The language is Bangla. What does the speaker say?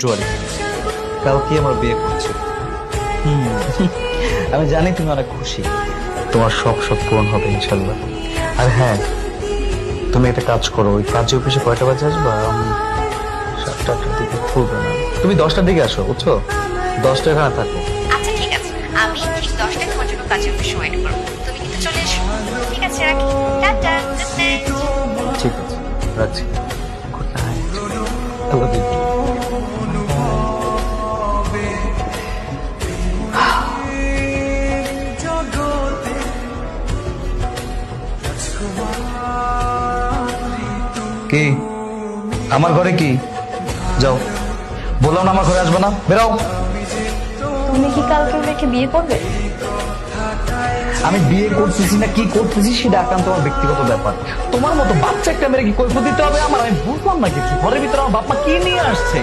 জুয়ারি কালকে আমার বিয়ে করছে। আমি জানি তুমি অনেক খুশি। তোমার সব পূরণ হবে ইনশাল্লাহ। আর হ্যাঁ, তুমি একটা কাজ করো, ওই কাজে অফিসে কয়টা বাজে আসবা? আমি 7টা-8টার দিকে খুলবে না, তুমি 10টার দিকে আসো, বুঝছো? 10টা এখানে থাকো। আচ্ছা ঠিক আছে, আমি ঠিক 10টায় তোমার জন্য কাজের অফিসে ওয়েট করবো। তুমি কিন্তু চলে এসো। ঠিক আছে, রাখি। Tata, good night. ঠিক আছে, রাখছি। Good night. I love you. কি আমার ঘরে কি? যাও, বললাম না আমার ঘরে আসবে না, বেরাও। তুমি কি কালকে মেয়েকে বিয়ে করবে? আমি বিয়ে করতেছি না কি করতেছি সেটা একান্ত আমার ব্যক্তিগত ব্যাপার। তোমার মতো বাচ্চা একটা মেরে কি কৈফিয়ত দিতে হবে আমার? আমি বুঝলাম না কিছু। ঘরের ভিতরে আমার বাপ মা কি নিয়ে আসছে?